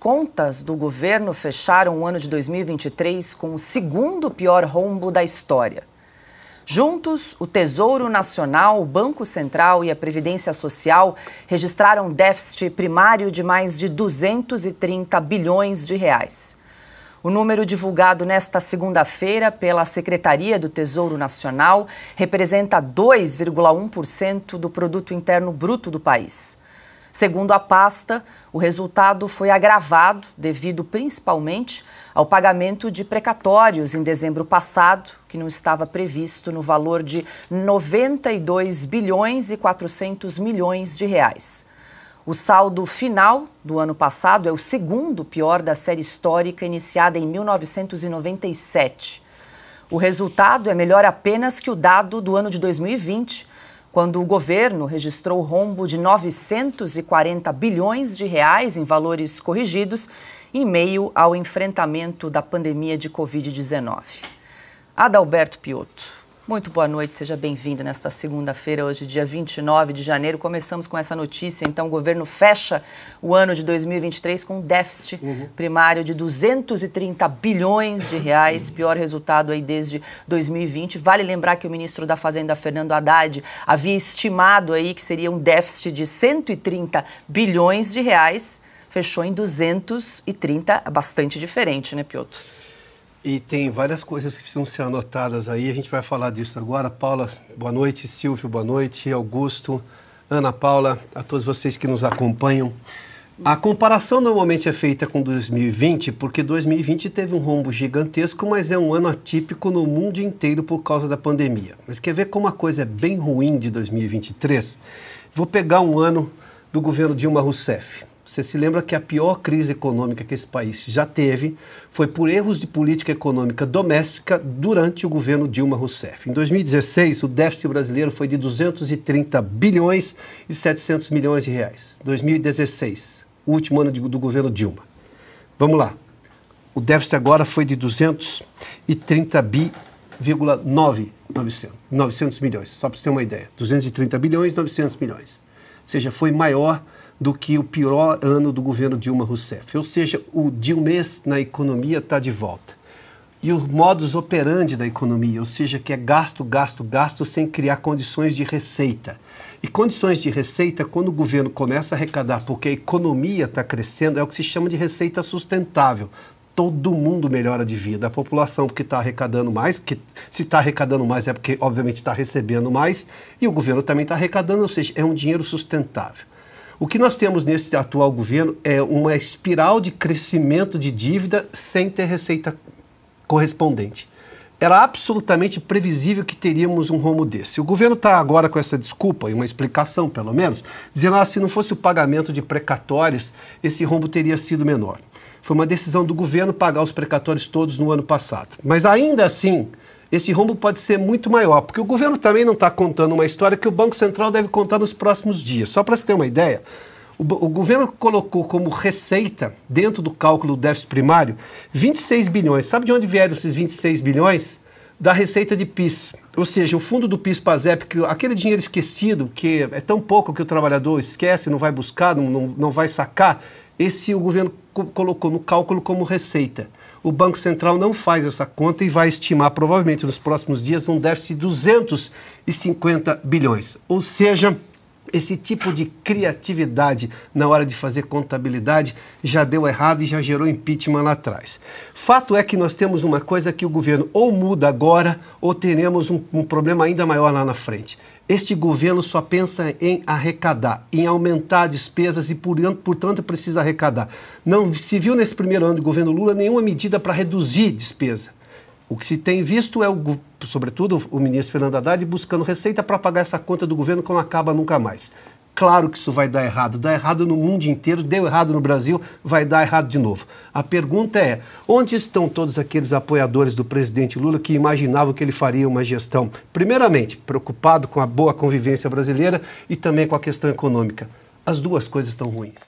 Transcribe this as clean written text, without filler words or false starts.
contas do governo fecharam o ano de 2023 com o segundo pior rombo da história. Juntos, o Tesouro Nacional, o Banco Central e a Previdência Social registraram déficit primário de mais de 230 bilhões de reais. O número divulgado nesta segunda-feira pela Secretaria do Tesouro Nacional representa 2,1% do Produto Interno Bruto do país. Segundo a pasta, o resultado foi agravado devido principalmente ao pagamento de precatórios em dezembro passado, que não estava previsto no valor de 92 bilhões e 400 milhões de reais. O saldo final do ano passado é o segundo pior da série histórica iniciada em 1997. O resultado é melhor apenas que o dado do ano de 2020, quando o governo registrou rombo de 940 bilhões de reais em valores corrigidos em meio ao enfrentamento da pandemia de Covid-19. Adalberto Piotto, muito boa noite, seja bem-vindo nesta segunda-feira, hoje dia 29 de janeiro. Começamos com essa notícia, então o governo fecha o ano de 2023 com um déficit primário de 230 bilhões de reais, pior resultado aí desde 2020. Vale lembrar que o ministro da Fazenda, Fernando Haddad, havia estimado aí que seria um déficit de 130 bilhões de reais, fechou em 230, bastante diferente, né, Piotto? E tem várias coisas que precisam ser anotadas aí, a gente vai falar disso agora. Paula, boa noite. Silvio, boa noite. Augusto, Ana Paula, a todos vocês que nos acompanham. A comparação normalmente é feita com 2020, porque 2020 teve um rombo gigantesco, mas é um ano atípico no mundo inteiro por causa da pandemia. Mas quer ver como a coisa é bem ruim de 2023? Vou pegar um ano do governo Dilma Rousseff. Você se lembra que a pior crise econômica que esse país já teve foi por erros de política econômica doméstica durante o governo Dilma Rousseff. Em 2016, o déficit brasileiro foi de 230 bilhões e 700 milhões de reais. 2016, o último ano do governo Dilma. Vamos lá. O déficit agora foi de 230 900 milhões, só para você ter uma ideia. 230 bilhões e 900 milhões. Ou seja, foi maior do que o pior ano do governo Dilma Rousseff. Ou seja, o Dilmês na economia está de volta. E o modus operandi da economia, ou seja, que é gasto, gasto, gasto, sem criar condições de receita. E condições de receita, quando o governo começa a arrecadar, porque a economia está crescendo, é o que se chama de receita sustentável. Todo mundo melhora de vida. A população porque está arrecadando mais, porque se está arrecadando mais é porque, obviamente, está recebendo mais, e o governo também está arrecadando, ou seja, é um dinheiro sustentável. O que nós temos nesse atual governo é uma espiral de crescimento de dívida sem ter receita correspondente. Era absolutamente previsível que teríamos um rombo desse. O governo está agora com essa desculpa, e uma explicação pelo menos, dizendo que se não fosse o pagamento de precatórios, esse rombo teria sido menor. Foi uma decisão do governo pagar os precatórios todos no ano passado. Mas ainda assim, esse rombo pode ser muito maior, porque o governo também não está contando uma história que o Banco Central deve contar nos próximos dias. Só para você ter uma ideia, o governo colocou como receita, dentro do cálculo do déficit primário, 26 bilhões. Sabe de onde vieram esses 26 bilhões? Da receita de PIS. Ou seja, o fundo do PIS-PASEP, aquele dinheiro esquecido, que é tão pouco que o trabalhador esquece, não vai buscar, não vai sacar, esse o governo colocou no cálculo como receita. O Banco Central não faz essa conta e vai estimar, provavelmente, nos próximos dias, um déficit de 250 bilhões. Ou seja, esse tipo de criatividade na hora de fazer contabilidade já deu errado e já gerou impeachment lá atrás. Fato é que nós temos uma coisa que o governo ou muda agora ou teremos um problema ainda maior lá na frente. Este governo só pensa em arrecadar, em aumentar despesas e, portanto, precisa arrecadar. Não se viu nesse primeiro ano do governo Lula nenhuma medida para reduzir despesa. O que se tem visto é, sobretudo, o ministro Fernando Haddad buscando receita para pagar essa conta do governo que não acaba nunca mais. Claro que isso vai dar errado. Dá errado no mundo inteiro, deu errado no Brasil, vai dar errado de novo. A pergunta é, onde estão todos aqueles apoiadores do presidente Lula que imaginavam que ele faria uma gestão, primeiramente, preocupado com a boa convivência brasileira e também com a questão econômica? As duas coisas estão ruins.